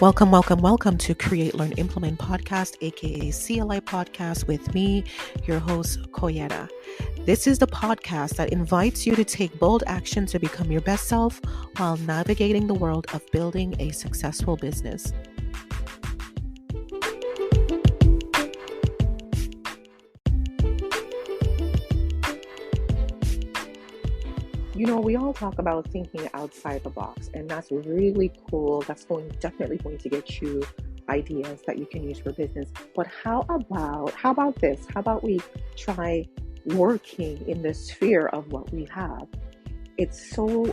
Welcome to Create.Learn.Implement podcast, aka CLI podcast, with me, your host, Coyetta. This is the podcast that invites you to take bold action to become your best self while navigating the world of building a successful business. We all talk about thinking outside the box, and that's really cool. That's definitely going to get you ideas that you can use for business. But how about this? How about we try working in the sphere of what we have? It's so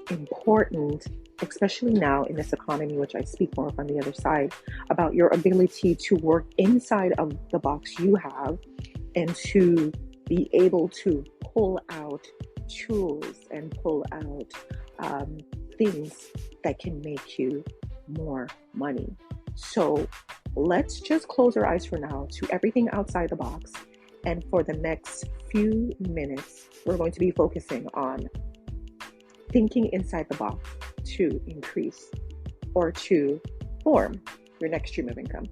important, especially now in this economy, which I speak more on the other side, about your ability to work inside of the box you have and to be able to pull out tools and pull out things that can make you more money. So let's just close our eyes for now to everything outside the box. And for the next few minutes, we're going to be focusing on thinking inside the box to increase or to form your next stream of income.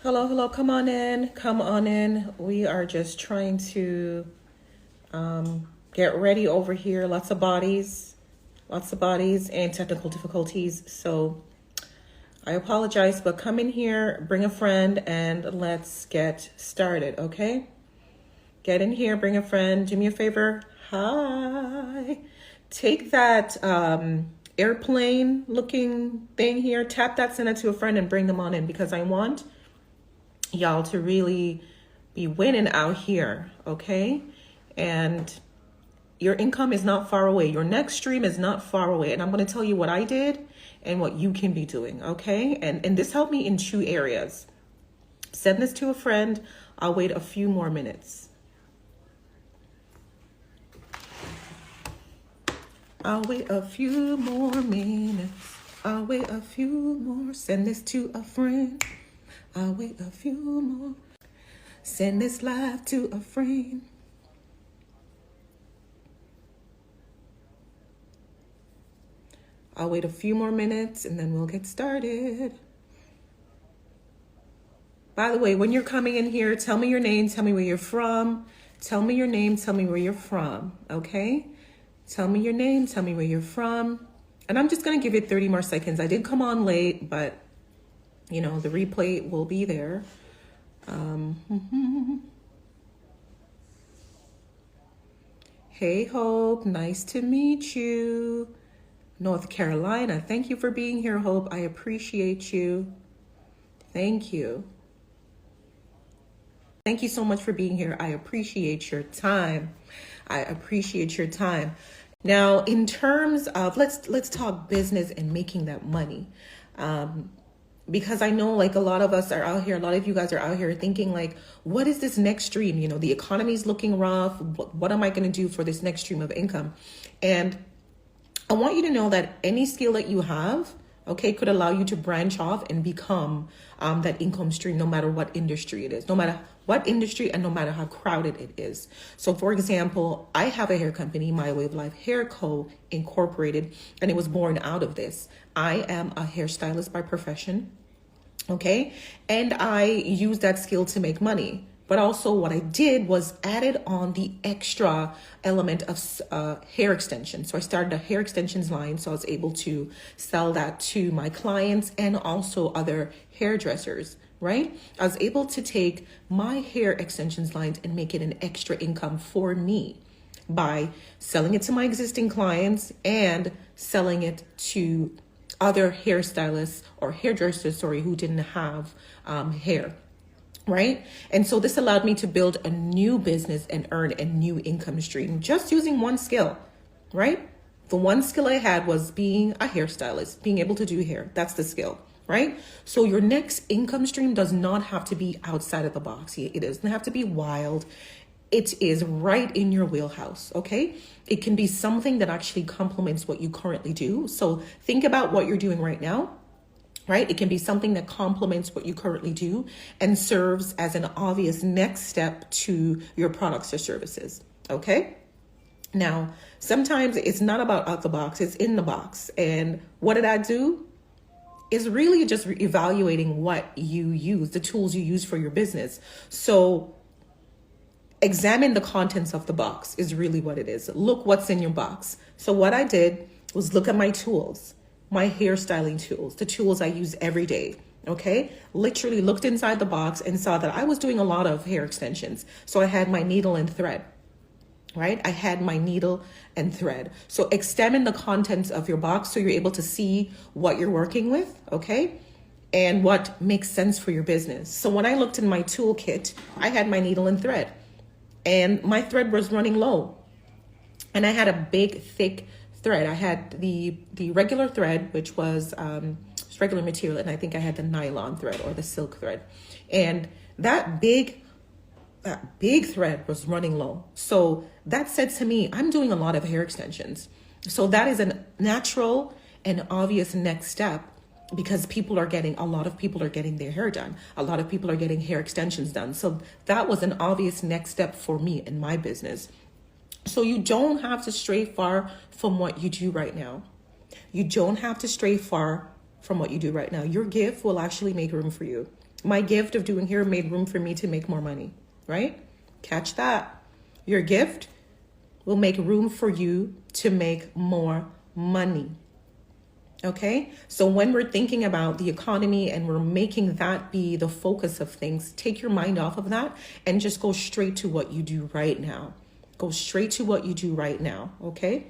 Hello, come on in. We are just trying to get ready over here. Lots of bodies and technical difficulties. So I apologize, but come in here, bring a friend, and let's get started, okay? Get in here, bring a friend, do me a favor. Hi. Take that airplane looking thing here, tap that, send it to a friend, and bring them on in, because I want y'all to really be winning out here, okay? And your income is not far away. Your next stream is not far away. And I'm going to tell you what I did and what you can be doing, okay? And this helped me in 2 areas. Send this to a friend. I'll wait a few more minutes. I'll wait a few more minutes. I'll wait a few more. Send this to a friend. I'll wait a few more. Send this live to a friend. I'll wait a few more minutes and then we'll get started. By the way, when you're coming in here, tell me your name, tell me where you're from. Tell me your name, tell me where you're from, okay? Tell me your name, tell me where you're from. And I'm just going to give it 30 more seconds. I did come on late, but, the replay will be there. Hey, Hope, nice to meet you. North Carolina, thank you for being here, Hope. I appreciate you. Thank you. Thank you so much for being here. I appreciate your time. Now, in terms of, let's talk business and making that money. Because I know a lot of us are out here, a lot of you guys are out here thinking what is this next stream? The economy's looking rough. What am I going to do for this next stream of income? And I want you to know that any skill that you have, okay, could allow you to branch off and become that income stream, no matter what industry it is, no matter what industry and no matter how crowded it is. So for example, I have a hair company, My Way of Life Hair Co. Incorporated, and it was born out of this. I am a hairstylist by profession, okay? And I use that skill to make money. But also what I did was added on the extra element of hair extension. So I started a hair extensions line. So I was able to sell that to my clients and also other hairdressers, right? I was able to take my hair extensions lines and make it an extra income for me by selling it to my existing clients and selling it to other hairstylists or hairdressers, who didn't have hair. Right? And so this allowed me to build a new business and earn a new income stream just using one skill, right? The one skill I had was being a hairstylist, being able to do hair. That's the skill, right? So your next income stream does not have to be outside of the box. It doesn't have to be wild. It is right in your wheelhouse, okay? It can be something that actually complements what you currently do. So think about what you're doing right now. right? It can be something that complements what you currently do and serves as an obvious next step to your products or services, okay? Now, sometimes it's not about out the box, it's in the box. And what did I do? Is really just evaluating what you use, the tools you use for your business. So examine the contents of the box is really what it is. Look what's in your box. So what I did was look at my tools, my hairstyling tools, the tools I use every day. Okay, literally looked inside the box and saw that I was doing a lot of hair extensions. So I had my needle and thread, right? I had my needle and thread. So examine the contents of your box so you're able to see what you're working with, okay? And what makes sense for your business. So when I looked in my toolkit, I had my needle and thread, and my thread was running low. And I had a big, thick thread. I had the regular thread, which was regular material, and I think I had the nylon thread or the silk thread. And that big thread was running low. So that said to me, I'm doing a lot of hair extensions. So that is a natural and obvious next step, because a lot of people are getting their hair done. A lot of people are getting hair extensions done. So that was an obvious next step for me in my business. So you don't have to stray far from what you do right now. You don't have to stray far from what you do right now. Your gift will actually make room for you. My gift of doing hair made room for me to make more money, right? Catch that. Your gift will make room for you to make more money. Okay? So when we're thinking about the economy and we're making that be the focus of things, take your mind off of that and just go straight to what you do right now. Go straight to what you do right now, okay?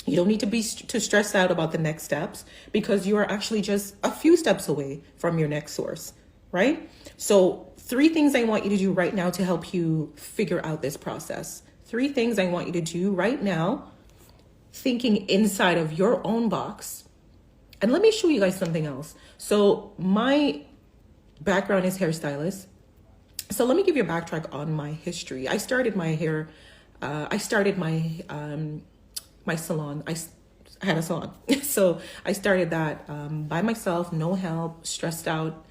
You don't need to be too stressed out about the next steps, because you are actually just a few steps away from your next source, right? So 3 things I want you to do right now to help you figure out this process. 3 things I want you to do right now, thinking inside of your own box. And let me show you guys something else. So my background is hairstylist. So let me give you a backtrack on my history. I started my hair, my salon. I had a salon. So I started that by myself, no help, stressed out,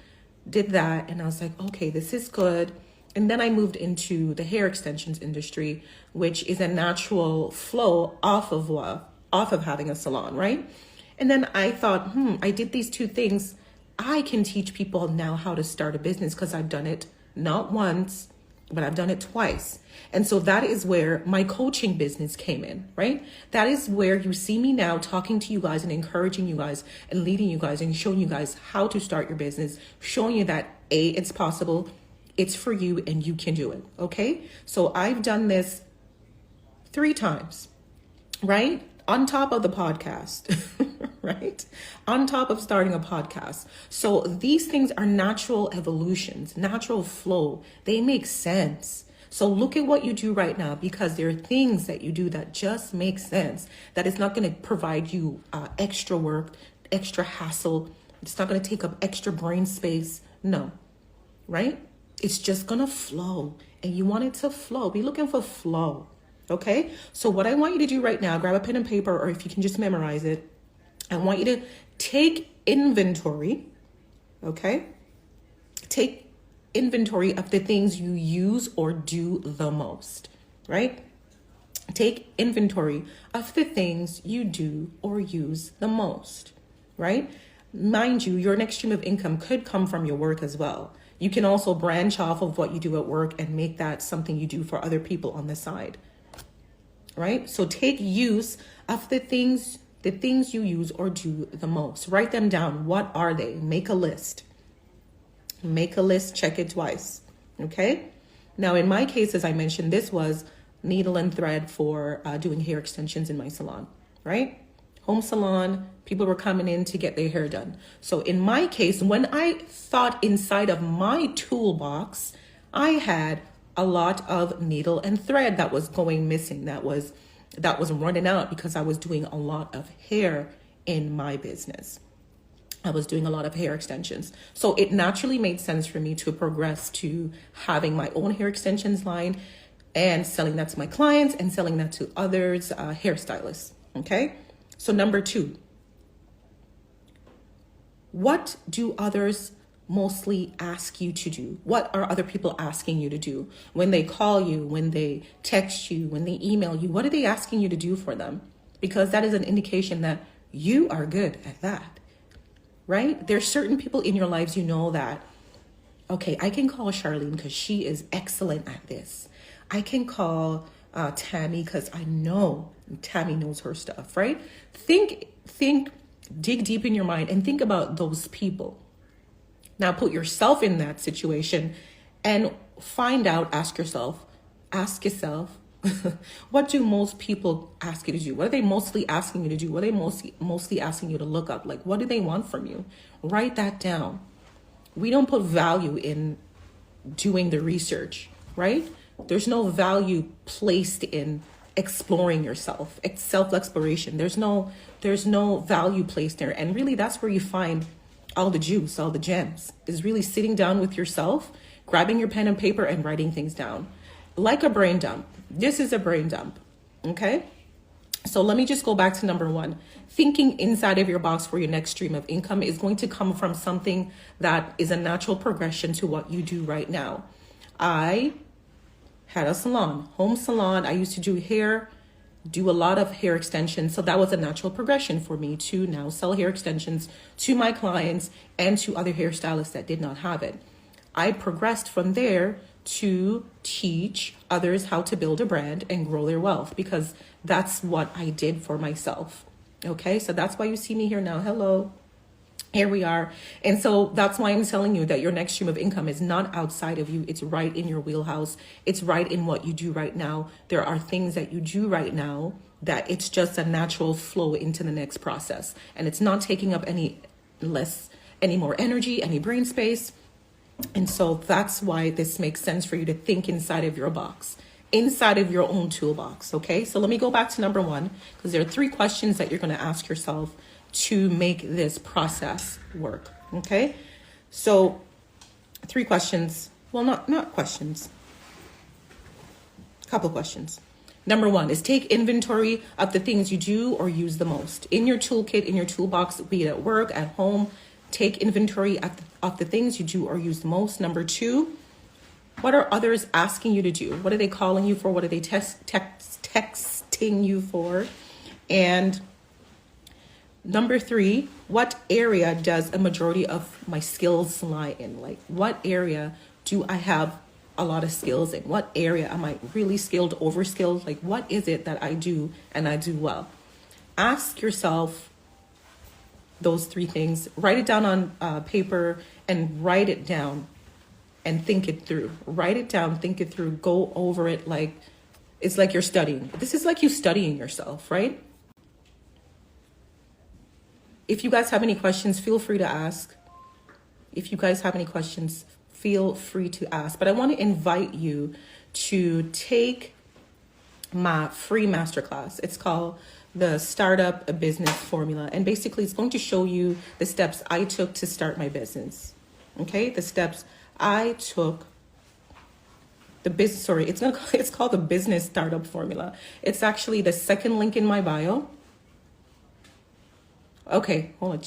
did that. And I was like, okay, this is good. And then I moved into the hair extensions industry, which is a natural flow off of having a salon, right? And then I thought, I did these 2 things. I can teach people now how to start a business, because I've done it not once, but I've done it twice. And so that is where my coaching business came in, right? That is where you see me now talking to you guys and encouraging you guys and leading you guys and showing you guys how to start your business, showing you that it's possible, it's for you, and you can do it, okay? So I've done this 3 times, right? On top of the podcast, right? On top of starting a podcast. So these things are natural evolutions, natural flow. They make sense. So look at what you do right now, because there are things that you do that just make sense, that it's not going to provide you extra work, extra hassle. It's not going to take up extra brain space. No, right? It's just going to flow, and you want it to flow. Be looking for flow. Okay, so what I want you to do right now, grab a pen and paper, or if you can just memorize it, I want you to take inventory, okay? Take inventory of the things you use or do the most, right? Take inventory of the things you do or use the most, right? Mind you, your next stream of income could come from your work as well. You can also branch off of what you do at work and make that something you do for other people on the side. Right? So take use of the things you use or do the most. Write them down. What are they? Make a list. Make a list, check it twice. Okay? Now, in my case, as I mentioned, this was needle and thread for doing hair extensions in my salon, right? Home salon, people were coming in to get their hair done. So in my case, when I thought inside of my toolbox, I had a lot of needle and thread that was going missing, that was running out, because I was doing a lot of hair in my business. I was doing a lot of hair extensions. So it naturally made sense for me to progress to having my own hair extensions line and selling that to my clients and selling that to others, hairstylists. Okay. So number 2, What do others mostly ask you to do? What are other people asking you to do? When they call you, when they text you, when they email you, what are they asking you to do for them? Because that is an indication that you are good at that, right? There's certain people in your lives, you know that, okay, I can call Charlene because she is excellent at this. I can call Tammy because I know Tammy knows her stuff, right? Think, dig deep in your mind and think about those people. Now put yourself in that situation and find out, ask yourself, what do most people ask you to do? What are they mostly asking you to do? What are they mostly asking you to look up? Like, what do they want from you? Write that down. We don't put value in doing the research, right? There's no value placed in exploring yourself, self-exploration. There's no value placed there. And really that's where you find all the juice, all the gems, is really sitting down with yourself, grabbing your pen and paper and writing things down. Like a brain dump. This is a brain dump, okay? So let me just go back to number one. Thinking inside of your box for your next stream of income is going to come from something that is a natural progression to what you do right now. I had a salon, home salon. I used to do hair, do a lot of hair extensions. So that was a natural progression for me to now sell hair extensions to my clients and to other hairstylists that did not have it. I progressed from there to teach others how to build a brand and grow their wealth, because that's what I did for myself. Okay, so that's why you see me here now. Hello. Here we are. And so that's why I'm telling you that your next stream of income is not outside of you. It's right in your wheelhouse. It's right in what you do right now. There are things that you do right now that it's just a natural flow into the next process. And it's not taking up any more energy, any brain space. And so that's why this makes sense for you to think inside of your box, inside of your own toolbox. Okay, so let me go back to number one, because there are 3 questions that you're going to ask yourself to make this process work. Okay, so 3 questions. Well, not questions, a couple questions. Number one is take inventory of the things you do or use the most in your toolkit, in your toolbox, be it at work, at home. Take inventory of the things you do or use the most. Number 2, what are others asking you to do? What are they calling you for? What are they texting you for? And number 3, what area does a majority of my skills lie in? Like, what area do I have a lot of skills in? What area am I really skilled, overskilled? Like, what is it that I do and I do well? Ask yourself those 3 things. Write it down on paper and write it down and think it through. Write it down, think it through, go over it like it's like you're studying. This is like you studying yourself, right? If you guys have any questions, feel free to ask. If you guys have any questions, feel free to ask. But I want to invite you to take my free masterclass. It's called the Startup Business Formula. And basically it's going to show you the steps I took to start my business. Okay, the steps I took. It's called the Business Startup Formula. It's actually the second link in my bio. Okay, hold on,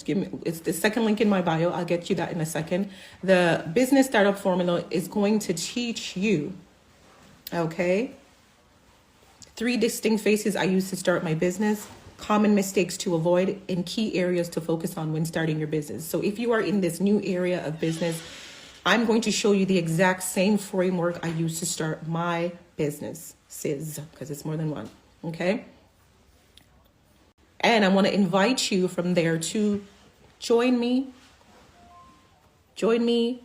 it's the second link in my bio. I'll get you that in a second. The Business Startup Formula is going to teach you, okay, 3 distinct phases I use to start my business, common mistakes to avoid, and key areas to focus on when starting your business. So if you are in this new area of business, I'm going to show you the exact same framework I use to start my business, because it's more than one, okay? And I want to invite you from there to join me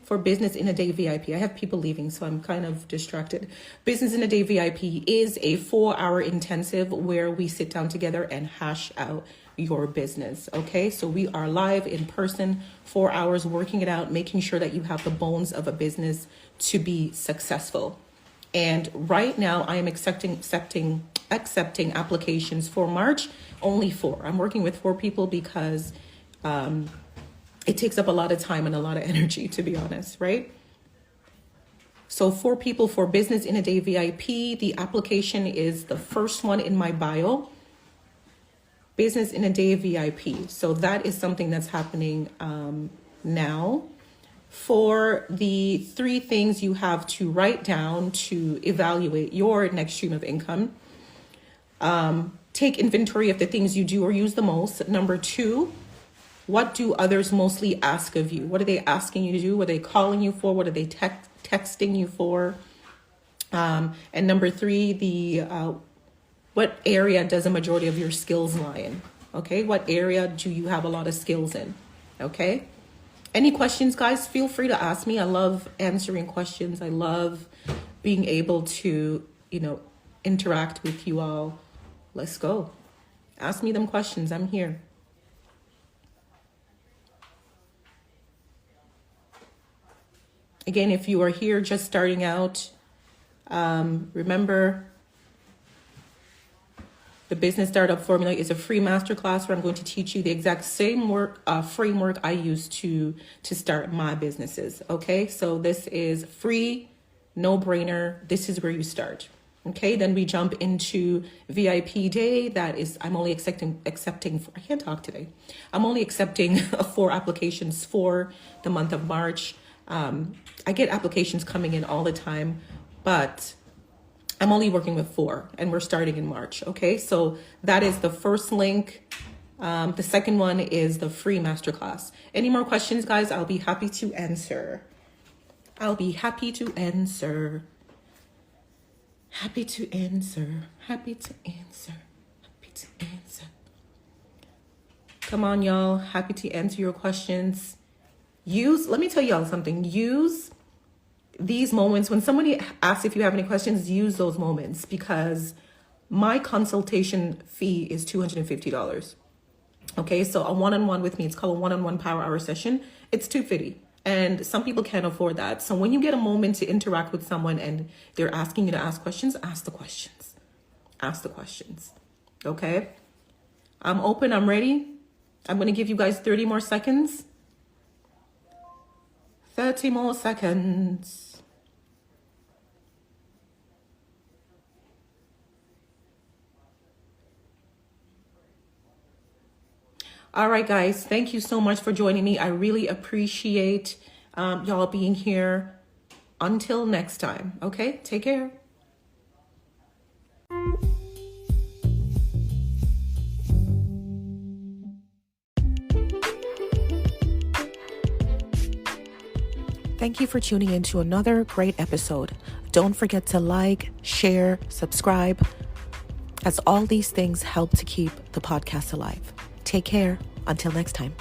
for Business in a Day VIP. I have people leaving, so I'm kind of distracted. Business in a Day VIP is a 4-hour intensive where we sit down together and hash out your business. Okay, so we are live in person, 4 hours working it out, making sure that you have the bones of a business to be successful. And right now I am accepting applications for March, only 4. I'm working with 4 people because it takes up a lot of time and a lot of energy, to be honest, right? So 4 people for Business in a Day VIP. The application is the first one in my bio. business in a day VIP. So that is something that's happening now. For the 3 things you have to write down to evaluate your next stream of income. Take inventory of the things you do or use the most. Number 2, what do others mostly ask of you? What are they asking you to do? What are they calling you for? What are they texting you for? And number 3, what area does a majority of your skills lie in? Okay, what area do you have a lot of skills in? Okay. Any questions, guys? Feel free to ask me. I love answering questions. I love being able to, interact with you all. Let's go. Ask me them questions. I'm here. Again, if you are here just starting out, remember, the Business Startup Formula is a free masterclass where I'm going to teach you the exact same framework I use to start my businesses. Okay, so this is free, no brainer. This is where you start. Okay, then we jump into VIP day. That is, I'm only accepting. I can't talk today. I'm only accepting 4 applications for the month of March. I get applications coming in all the time, but I'm only working with 4 and we're starting in March. Okay, so that is the first link. The second one is the free masterclass. Any more questions, guys? I'll be happy to answer. Happy to answer. Come on, y'all. Happy to answer your questions. Let me tell y'all something. Use these moments when somebody asks if you have any questions. Use those moments, because my consultation fee is $250. Okay, so a one-on-one with me, it's called a one-on-one power hour session. It's $250, and some people can't afford that. So when you get a moment to interact with someone and they're asking you to ask questions, ask the questions. Okay, I'm open. I'm ready. I'm going to give you guys 30 more seconds. 30 more seconds. All right, guys. Thank you so much for joining me. I really appreciate y'all being here. Until next time. Okay, take care. Thank you for tuning in to another great episode. Don't forget to like, share, subscribe, as all these things help to keep the podcast alive. Take care. Until next time.